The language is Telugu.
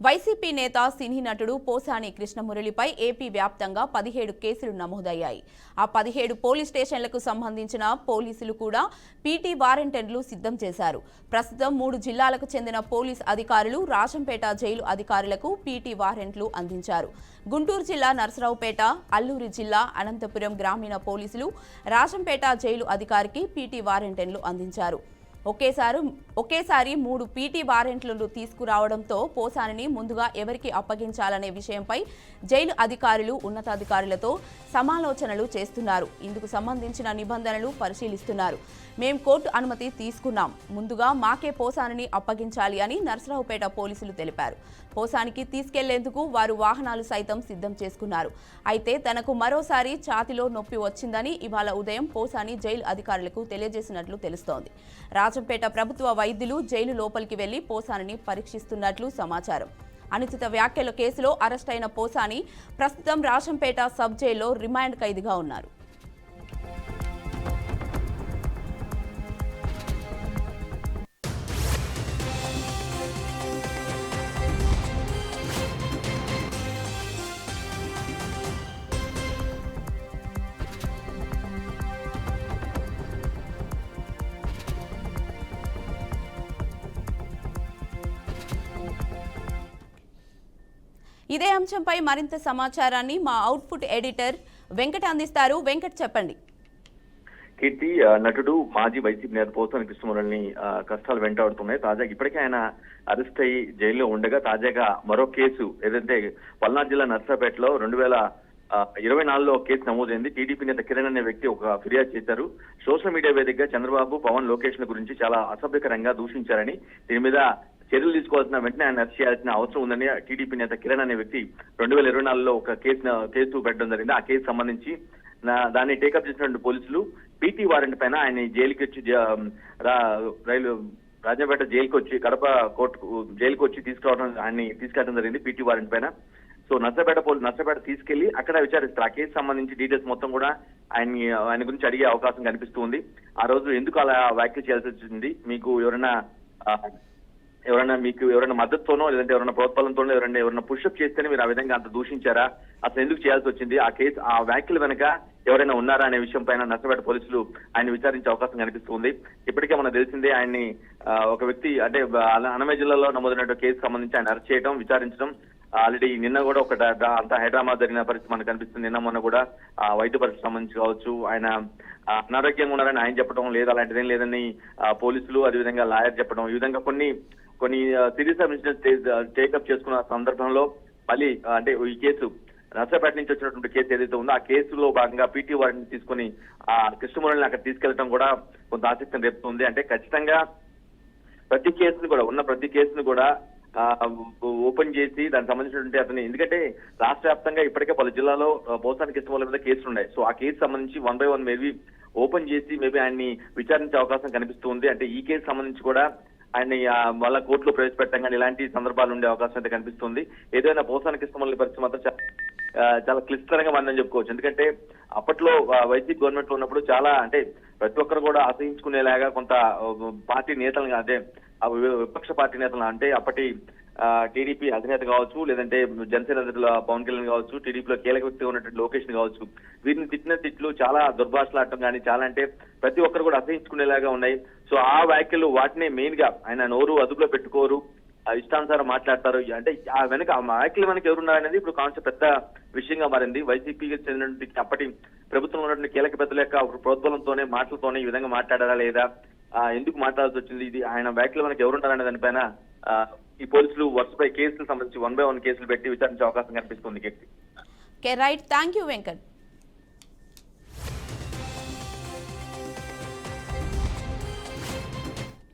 వైసీపీ నేత సినీ నటుడు పోసాని కృష్ణమురళిపై ఏపీ వ్యాప్తంగా 17 కేసులు నమోదయ్యాయి. ఆ 17 పోలీస్ స్టేషన్లకు సంబంధించిన పోలీసులు కూడా పీటీ వారెంట్లను సిద్ధం చేశారు. ప్రస్తుతం 3 జిల్లాలకు చెందిన పోలీస్ అధికారులు రాజంపేట జైలు అధికారులకు పీటీ వారెంట్లు అందించారు. గుంటూరు జిల్లా నర్సరావుపేట, అల్లూరి జిల్లా అనంతపురం గ్రామీణ పోలీసులు రాజంపేట జైలు అధికారికి పీటీ వారెంట్లను అందించారు. ఒకేసారి 3 పీటీ వారెంట్లను తీసుకురావడంతో పోసానిని ముందుగా ఎవరికి అప్పగించాలనే విషయంపై జైలు అధికారులు ఉన్నతాధికారులతో సమాలోచనలు చేస్తున్నారు. ఇందుకు సంబంధించిన నిబంధనలు పరిశీలిస్తున్నారు. మేం కోర్టు అనుమతి తీసుకున్నాం, ముందుగా మాకే పోసానిని అప్పగించాలి అని నర్సరావుపేట పోలీసులు తెలిపారు. పోసానికి తీసుకెళ్లేందుకు వారు వాహనాలు సైతం సిద్ధం చేసుకున్నారు. అయితే తనకు మరోసారి ఛాతిలో నొప్పి వచ్చిందని ఇవాళ ఉదయం పోసాని జైలు అధికారులకు తెలియజేసినట్లు తెలుస్తోంది. రాజంపేట ప్రభుత్వ వైద్యులు జైలు లోపలికి వెళ్లి పోసానిని పరీక్షిస్తున్నట్లు సమాచారం. అనుచిత వ్యాఖ్యల కేసులో అరెస్టైన పోసాని ప్రస్తుతం రాజంపేట సబ్ జైల్లో రిమాండ్ ఖైదీగా ఉన్నారు. ఇదే అంశంపై మరింత సమాచారాన్ని మా అవుట్పుట్ ఎడిటర్ వెంకట్ అందిస్తారు. వెంకట్, చెప్పండి. కీర్తి, నటుడు మాజీ వైసీపీ నేత పోసాని కృష్ణమురళిని కష్టాలు వెంటాడుతున్నాయి. తాజాగా ఇప్పటికే ఆయన అరెస్ట్ అయ్యి జైల్లో ఉండగా తాజాగా మరో కేసు ఏదైతే పల్నాడు జిల్లా నర్సాపేటలో 2024లో కేసు నమోదైంది. టీడీపీ నేత కిరణ్ అనే వ్యక్తి ఒక ఫిర్యాదు చేశారు. సోషల్ మీడియా వేదికగా చంద్రబాబు, పవన్, లోకేష్ గురించి చాలా అసభ్యకరంగా దూషించారని, దీని మీద చర్యలు తీసుకోవాల్సిన వెంటనే ఆయన అరెస్ట్ చేయాల్సిన అవసరం ఉందని టీడీపీ నేత కిరణ్ అనే వ్యక్తి 2024లో ఒక కేసు పెట్టడం జరిగింది. ఆ కేసు సంబంధించి దాన్ని టేకప్ చేసినటువంటి పోలీసులు పీటీ వారెంట్ పైన ఆయన జైలుకి వచ్చి రాజంపేట జైలుకి వచ్చి కడప కోర్టు జైలుకి వచ్చి ఆయన్ని తీసుకెళ్ళడం జరిగింది పీటీ వారెంట్ పైన. సో నర్సపేట తీసుకెళ్లి అక్కడ విచారిస్తారు. ఆ కేసు సంబంధించి డీటెయిల్స్ మొత్తం కూడా ఆయన గురించి అడిగే అవకాశం కనిపిస్తుంది. ఆ రోజు ఎందుకు అలా వ్యాఖ్య చేయాల్సి వచ్చింది, మీకు ఎవరైనా మద్దతుతోనో లేదంటే ఎవరైనా ప్రోత్సాహంతోనో ఎవరైనా పుషప్ చేస్తేనే మీరు ఆ విధంగా అంత దూషించారా, అసలు ఎందుకు చేయాల్సి వచ్చింది, ఆ వ్యాఖ్యల వెనక ఎవరైనా ఉన్నారా అనే విషయం పైన నర్సపేట పోలీసులు ఆయన విచారించే అవకాశం కనిపిస్తుంది. ఇప్పటికే మనకు తెలిసిందే ఆయన్ని ఒక వ్యక్తి అంటే అన్నమయ్య జిల్లాలో నమోదైన కేసు సంబంధించి ఆయన అరెస్ట్ చేయడం, విచారించడం. ఆల్రెడీ నిన్న కూడా ఒక అంతా హైదరాబాద్ జరిగిన పరిస్థితి మనకు కనిపిస్తుంది. నిన్న మొన్న కూడా వైద్య పరిస్థితి సంబంధించి కావచ్చు, ఆయన అనారోగ్యంగా ఉన్నారని ఆయన చెప్పడం, లేదు అలాంటిదేం లేదని పోలీసులు అదేవిధంగా లాయర్ చెప్పడం, ఈ విధంగా కొన్ని సీరియస్ ఇన్సిడెంట్స్ టేకప్ చేసుకున్న సందర్భంలో మళ్ళీ అంటే ఈ కేసు నర్సాపేట నుంచి వచ్చినటువంటి కేసు ఏదైతే ఉందో ఆ కేసులో భాగంగా పీటీ వారెంట్ తీసుకుని ఆ కృష్ణమురళిని అక్కడ తీసుకెళ్లడం కూడా కొంత ఆసక్తిని రేపుతుంది. అంటే ఖచ్చితంగా ప్రతి కేసును కూడా ఓపెన్ చేసి దానికి సంబంధించినటువంటి అతని, ఎందుకంటే రాష్ట్ర వ్యాప్తంగా ఇప్పటికే పలు జిల్లాలో పోసాని కృష్ణమురళి మీద కేసులు ఉన్నాయి. సో ఆ కేసు సంబంధించి 1 by 1 మేబీ ఓపెన్ చేసి ఆయన్ని విచారించే అవకాశం కనిపిస్తుంది. అంటే ఈ కేసు సంబంధించి కూడా ఆయన్ని వాళ్ళ కోర్టులో ప్రవేశపెట్టడం కానీ ఇలాంటి సందర్భాలు ఉండే అవకాశం అయితే కనిపిస్తుంది. ఏదైనా పోసాని కృష్ణమురళి పరిస్థితి మాత్రం చాలా క్లిష్టంగా మందని చెప్పుకోవచ్చు. ఎందుకంటే అప్పట్లో వైసీపీ గవర్నమెంట్ లో ఉన్నప్పుడు చాలా అంటే ప్రతి ఒక్కరు కూడా అసహించుకునేలాగా కొంత పార్టీ నేతలు అదే విపక్ష పార్టీ నేతలు అంటే అప్పటి టీడీపీ అధినేత కావచ్చు, లేదంటే జనసేన అధినేత పవన్ కళ్యాణ్ కావచ్చు, టీడీపీలో కీలక వ్యక్తిగా ఉన్నటువంటి లోకేష్ కావచ్చు, వీరిని తిట్టిన తిట్లు చాలా దుర్భాషలాడటం కానీ చాలా అంటే ప్రతి ఒక్కరు కూడా అసహించుకునేలాగా ఉన్నాయి. సో ఆ వ్యాఖ్యలు వాటినే మెయిన్ గా ఆయన నోరు అదుపులో పెట్టుకోరు, ఇష్టానుసారం మాట్లాడతారు. అంటే ఆ వెనక ఆ వ్యాఖ్యలు వెనక ఎవరున్నారనేది ఇప్పుడు కాన్సెప్ట్ పెద్ద విషయంగా మారింది. వైసీపీకి చెందినటువంటి అప్పటి ప్రభుత్వంలో ఉన్నటువంటి కీలక పెద్దల యొక్క ప్రోద్బలంతోనే మాటలతోనే ఈ విధంగా మాట్లాడారా లేదా, ఎందుకు మాట్లాడాల్సి వచ్చింది, ఇది ఆయన వ్యాఖ్యలు మనకు ఎవరుంటారనే దానిపైన ఈ పోలీసులు వరుసపై కేసులకు సంబంధించి 1 by 1 కేసులు పెట్టి విచారించే అవకాశం కనిపిస్తుంది. Right, thank you Venkat.